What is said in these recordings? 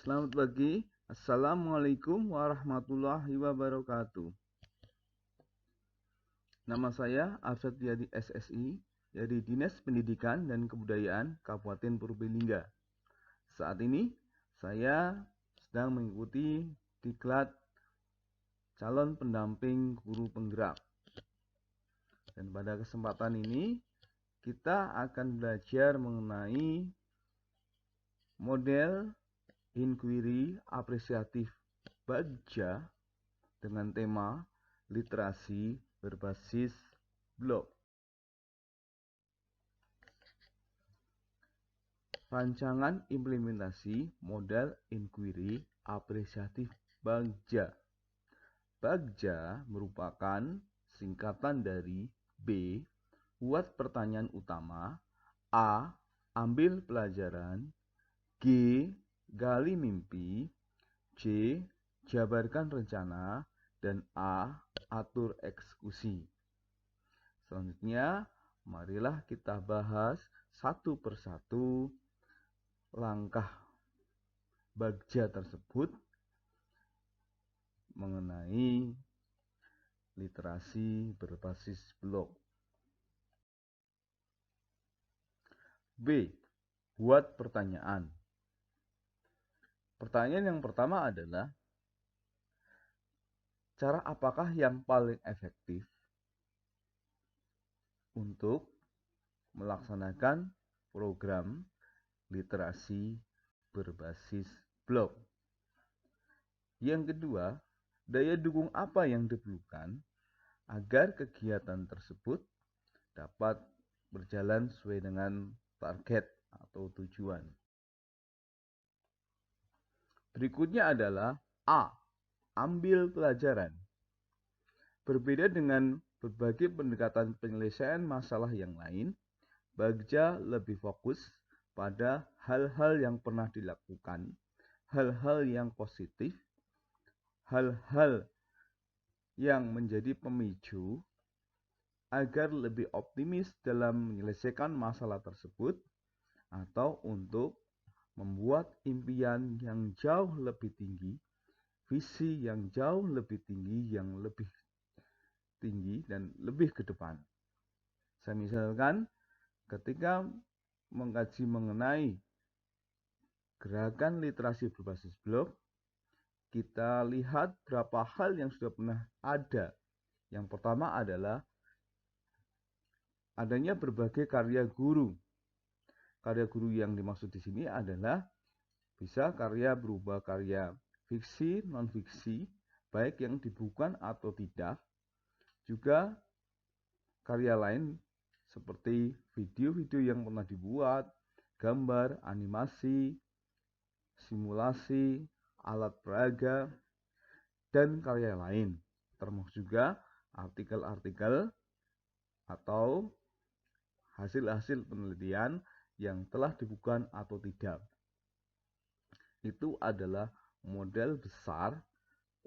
Selamat pagi. Assalamualaikum warahmatullahi wabarakatuh. Nama saya Arsyad Yadi SSI dari Dinas Pendidikan dan Kebudayaan Kabupaten Purbalingga. Saat ini saya sedang mengikuti diklat calon pendamping guru penggerak. Dan pada kesempatan ini kita akan belajar mengenai model inquiry apresiatif Bagja dengan tema literasi berbasis blog. Rancangan implementasi model inquiry apresiatif Bagja. Bagja merupakan singkatan dari B. Buat pertanyaan utama, A. Ambil pelajaran, G. Gali mimpi, C. Jabarkan rencana, dan A. Atur eksekusi. Selanjutnya, marilah kita bahas satu persatu langkah Bagja tersebut mengenai literasi berbasis blog. B. Buat pertanyaan. Pertanyaan yang pertama adalah, cara apakah yang paling efektif untuk melaksanakan program literasi berbasis blog? Yang kedua, daya dukung apa yang diperlukan agar kegiatan tersebut dapat berjalan sesuai dengan target atau tujuan? Berikutnya adalah A. Ambil pelajaran. Berbeda dengan berbagai pendekatan penyelesaian masalah yang lain, Bagja lebih fokus pada hal-hal yang pernah dilakukan, hal-hal yang positif, hal-hal yang menjadi pemicu agar lebih optimis dalam menyelesaikan masalah tersebut, atau untuk membuat impian yang jauh lebih tinggi, visi yang jauh lebih tinggi, yang lebih tinggi dan lebih ke depan. Saya misalkan ketika mengkaji mengenai gerakan literasi berbasis blog, kita lihat berapa hal yang sudah pernah ada. Yang pertama adalah adanya berbagai karya guru. Karya guru yang dimaksud di sini adalah bisa karya berupa karya fiksi, non-fiksi, baik yang dibukukan atau tidak. Juga karya lain seperti video-video yang pernah dibuat, gambar, animasi, simulasi, alat peraga, dan karya lain. Termasuk juga artikel-artikel atau hasil-hasil penelitian yang telah dibukukan atau tidak. Itu adalah model besar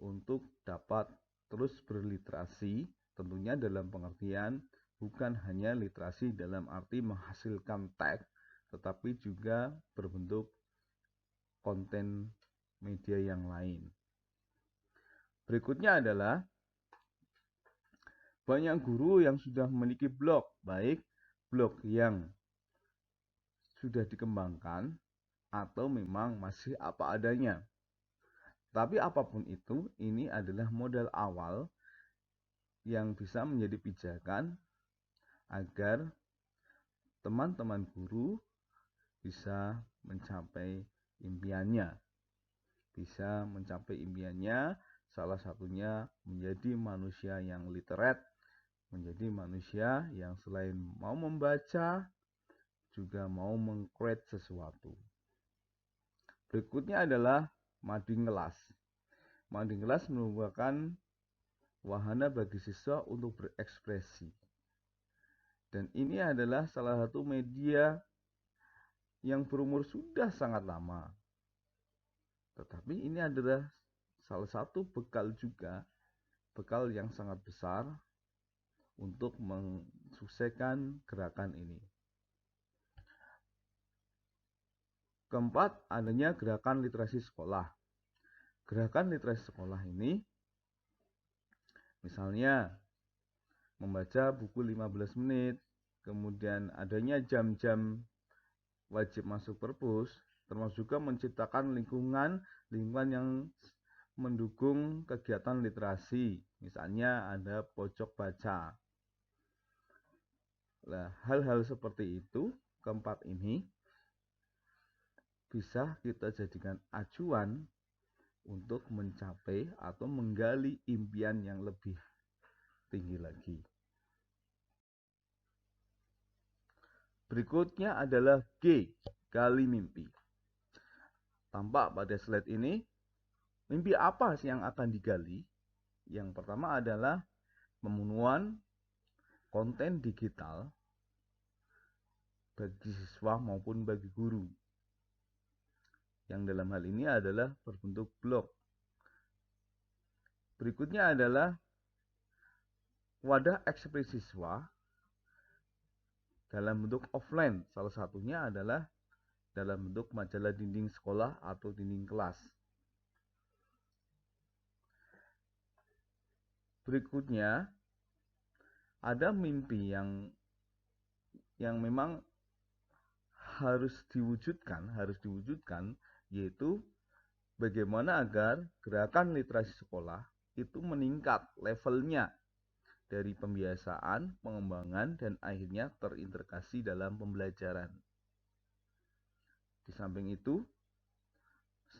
untuk dapat terus berliterasi, tentunya dalam pengertian bukan hanya literasi dalam arti menghasilkan teks, tetapi juga berbentuk konten media yang lain. Berikutnya adalah banyak guru yang sudah memiliki blog, baik blog yang sudah dikembangkan atau memang masih apa adanya. Tapi apapun itu, ini adalah modal awal yang bisa menjadi pijakan agar teman-teman guru bisa mencapai impiannya. Bisa mencapai impiannya, salah satunya menjadi manusia yang literate, menjadi manusia yang selain mau membaca, juga mau meng-create sesuatu. Berikutnya adalah mading kelas. Mading kelas merupakan wahana bagi siswa untuk berekspresi. Dan ini adalah salah satu media yang berumur sudah sangat lama. Tetapi ini adalah salah satu bekal juga, bekal yang sangat besar untuk mensukseskan gerakan ini. Keempat, adanya gerakan literasi sekolah. Gerakan literasi sekolah ini misalnya membaca buku 15 menit, kemudian adanya jam-jam wajib masuk perpus, termasuk juga menciptakan lingkungan yang mendukung kegiatan literasi. Misalnya ada pojok baca. Nah, hal-hal seperti itu, keempat ini bisa kita jadikan acuan untuk mencapai atau menggali impian yang lebih tinggi lagi. Berikutnya adalah G, gali mimpi. Tampak pada slide ini, mimpi apa sih yang akan digali? Yang pertama adalah pemenuhan konten digital bagi siswa maupun bagi guru. Yang dalam hal ini adalah berbentuk blog. Berikutnya adalah wadah ekspresi siswa dalam bentuk offline. Salah satunya adalah dalam bentuk majalah dinding sekolah atau dinding kelas. Berikutnya ada mimpi yang memang harus diwujudkan, yaitu bagaimana agar gerakan literasi sekolah itu meningkat levelnya dari pembiasaan, pengembangan, dan akhirnya terintegrasi dalam pembelajaran. Di samping itu,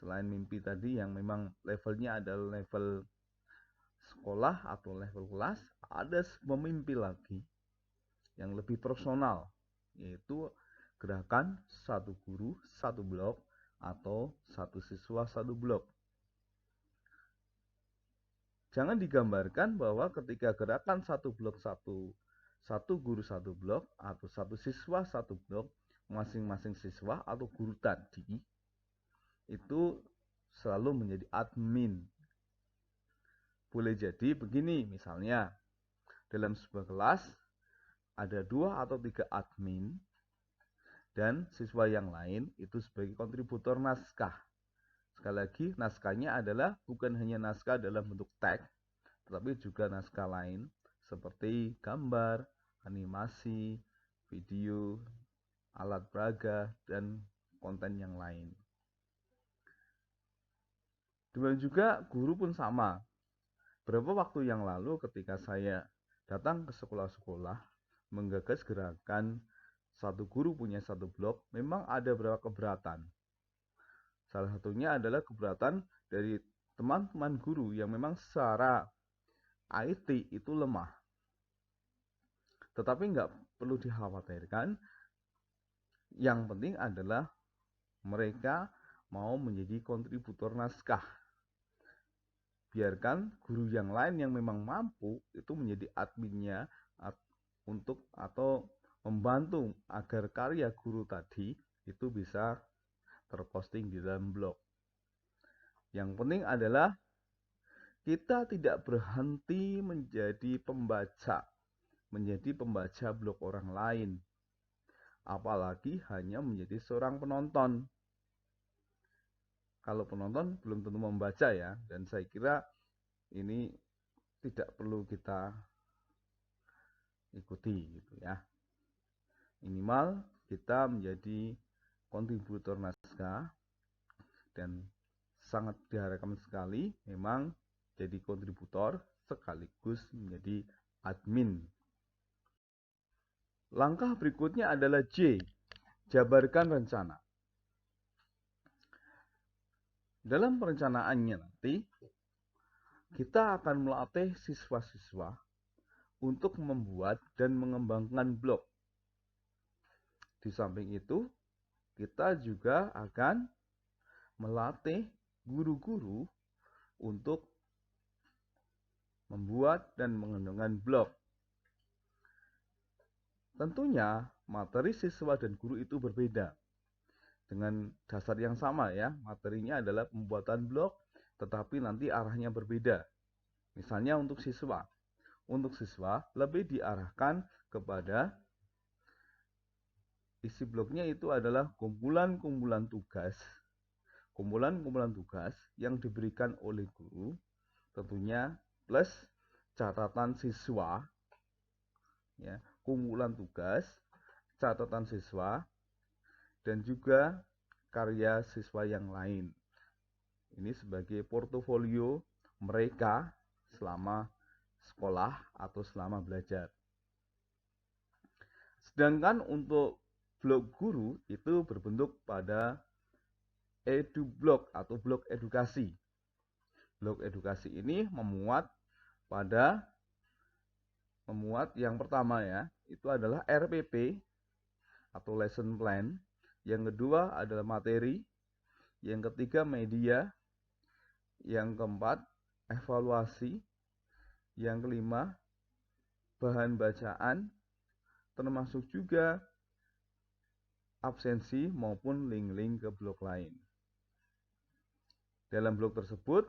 selain mimpi tadi yang memang levelnya adalah level sekolah atau level kelas, ada sebuah mimpi lagi yang lebih personal, yaitu gerakan satu guru satu blok atau satu siswa satu blok. Jangan digambarkan bahwa ketika gerakan satu blok satu guru satu blok atau satu siswa satu blok, masing-masing siswa atau guru tadi itu selalu menjadi admin. Boleh jadi begini, misalnya dalam sebuah kelas ada 2 atau 3 admin dan siswa yang lain itu sebagai kontributor naskah. Sekali lagi, naskahnya adalah bukan hanya naskah dalam bentuk teks, tetapi juga naskah lain seperti gambar, animasi, video, alat peraga, dan konten yang lain. Demikian juga guru pun sama. Beberapa waktu yang lalu ketika saya datang ke sekolah-sekolah menggagas gerakan satu guru punya satu blok, memang ada beberapa keberatan. Salah satunya adalah keberatan dari teman-teman guru yang memang secara IT itu lemah. Tetapi nggak perlu dikhawatirkan. Yang penting adalah mereka mau menjadi kontributor naskah. Biarkan guru yang lain yang memang mampu itu menjadi adminnya untuk atau membantu agar karya guru tadi itu bisa terposting di dalam blog. Yang penting adalah kita tidak berhenti menjadi pembaca blog orang lain, apalagi hanya menjadi seorang penonton. Kalau penonton belum tentu membaca ya, dan saya kira ini tidak perlu kita ikuti gitu ya. Minimal kita menjadi kontributor naskah dan sangat diharapkan sekali memang jadi kontributor sekaligus menjadi admin. Langkah berikutnya adalah J, jabarkan rencana. Dalam perencanaannya nanti kita akan melatih siswa-siswa untuk membuat dan mengembangkan blog. Di samping itu, kita juga akan melatih guru-guru untuk membuat dan mengembangkan blog. Tentunya materi siswa dan guru itu berbeda. Dengan dasar yang sama ya, materinya adalah pembuatan blog, tetapi nanti arahnya berbeda. Misalnya untuk siswa lebih diarahkan kepada isi blognya itu adalah kumpulan-kumpulan tugas yang diberikan oleh guru, tentunya plus catatan siswa, ya, kumpulan tugas, catatan siswa, dan juga karya siswa yang lain. Ini sebagai portofolio mereka selama sekolah atau selama belajar. Sedangkan untuk blog guru itu berbentuk pada EduBlog atau blog edukasi. Blog edukasi ini memuat yang pertama, ya, itu adalah RPP atau lesson plan. Yang kedua adalah materi. Yang ketiga media. Yang keempat evaluasi. Yang kelima bahan bacaan, termasuk juga absensi maupun link-link ke blog lain. Dalam blog tersebut,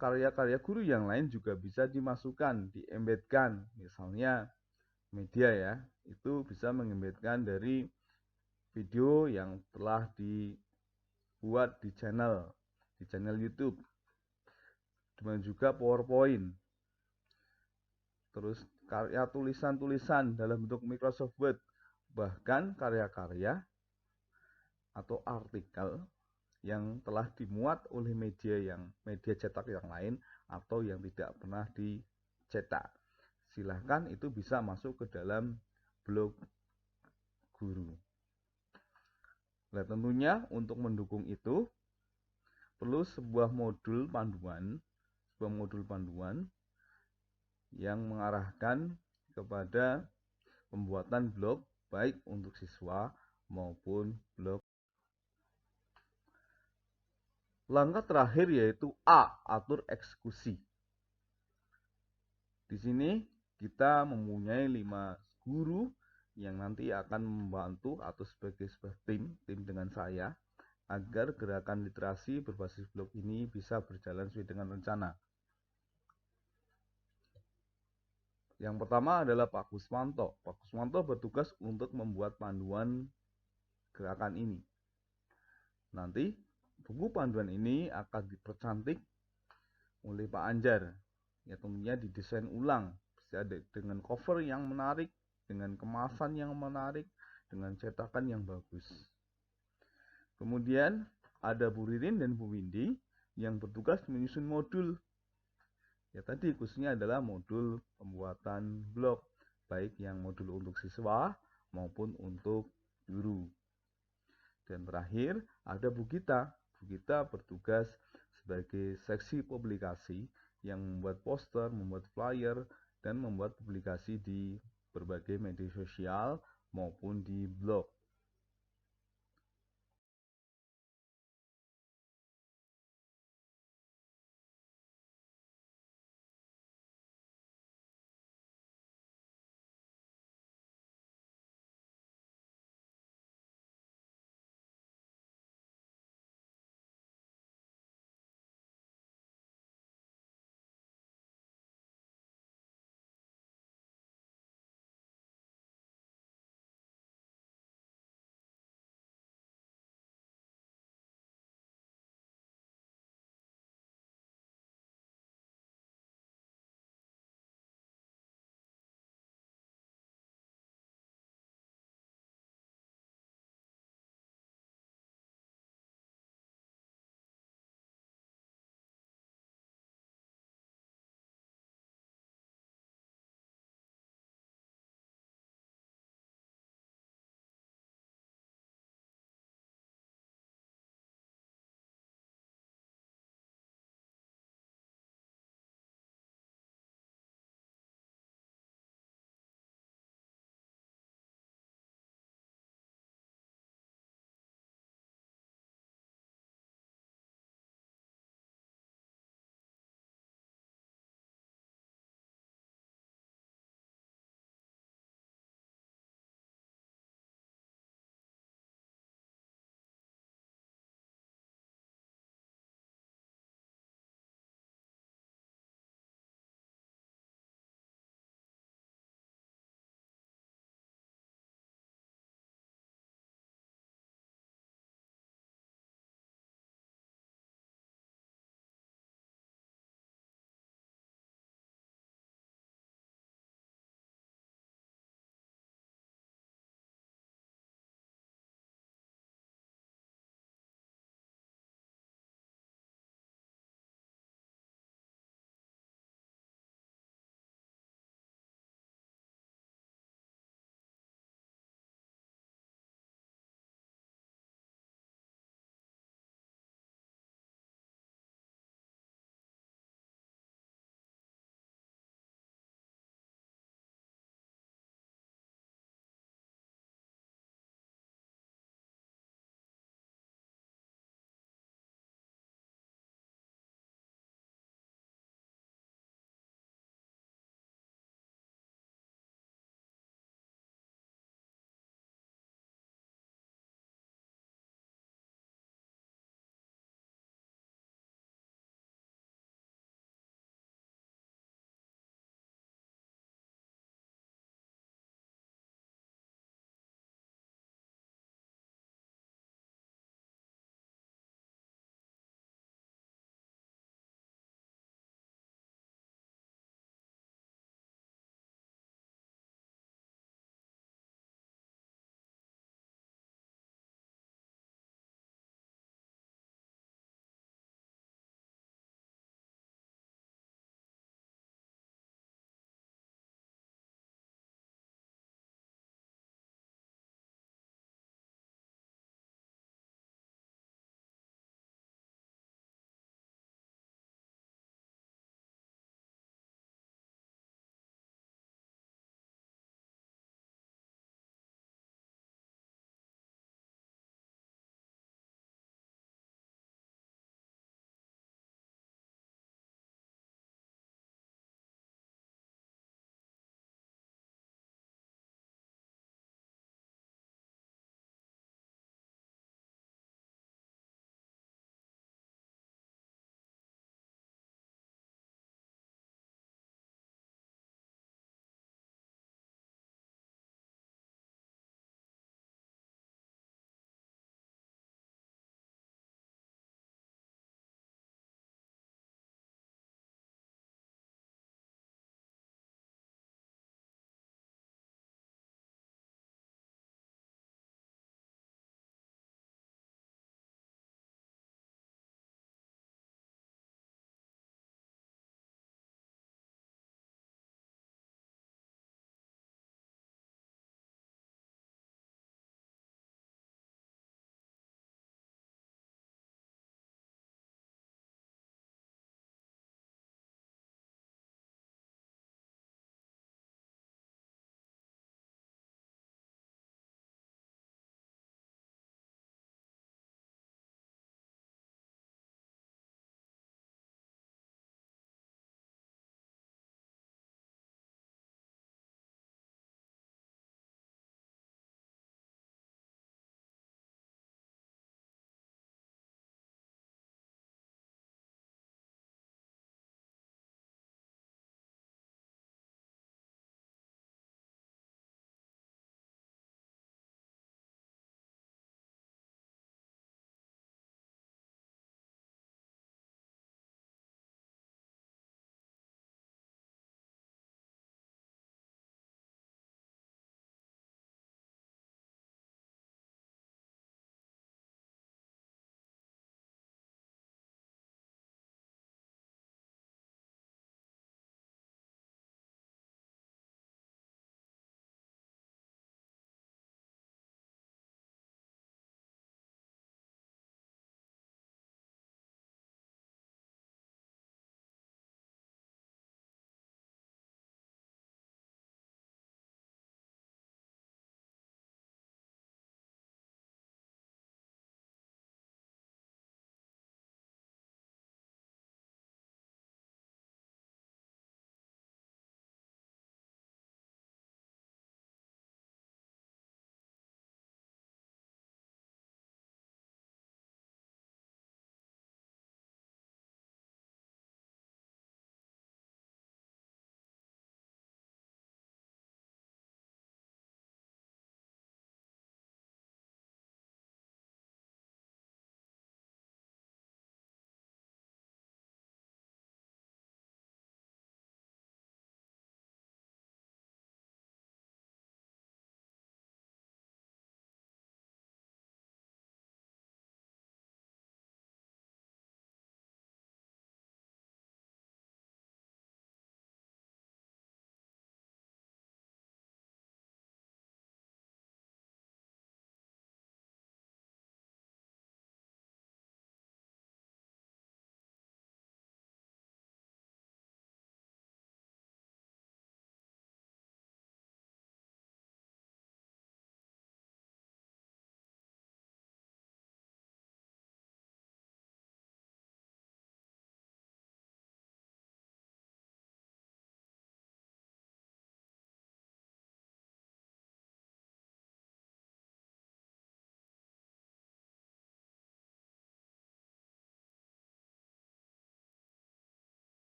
karya-karya guru yang lain juga bisa dimasukkan, diembedkan. Misalnya media, ya, itu bisa mengembedkan dari video yang telah dibuat di channel YouTube, dan juga PowerPoint. Terus karya tulisan-tulisan dalam bentuk Microsoft Word, bahkan karya-karya atau artikel yang telah dimuat oleh media cetak yang lain atau yang tidak pernah dicetak. Silahkan itu bisa masuk ke dalam blog guru. Nah, tentunya untuk mendukung itu perlu sebuah modul panduan yang mengarahkan kepada pembuatan blog baik untuk siswa maupun blog. Langkah terakhir yaitu A, atur eksekusi. Di sini kita mempunyai 5 guru yang nanti akan membantu atau sebagai sebuah tim dengan saya agar gerakan literasi berbasis blog ini bisa berjalan sesuai dengan rencana. Yang pertama adalah Pak Kusmanto. Pak Kusmanto bertugas untuk membuat panduan gerakan ini. Nanti buku panduan ini akan dipercantik oleh Pak Anjar. Ya, tentunya didesain ulang, bisa dengan cover yang menarik, dengan kemasan yang menarik, dengan cetakan yang bagus. Kemudian ada Bu Ririn dan Bu Windy yang bertugas menyusun modul. Ya, tadi khususnya adalah modul pembuatan blog, baik yang modul untuk siswa maupun untuk guru. Dan terakhir ada Bu Gita. Bu Gita bertugas sebagai seksi publikasi yang membuat poster, membuat flyer, dan membuat publikasi di berbagai media sosial maupun di blog.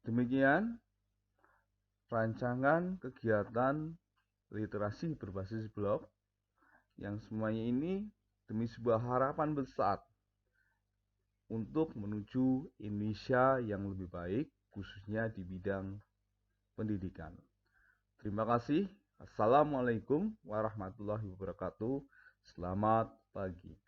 Demikian rancangan kegiatan literasi berbasis blog yang semuanya ini demi sebuah harapan besar untuk menuju Indonesia yang lebih baik, khususnya di bidang pendidikan. Terima kasih. Assalamualaikum warahmatullahi wabarakatuh. Selamat pagi.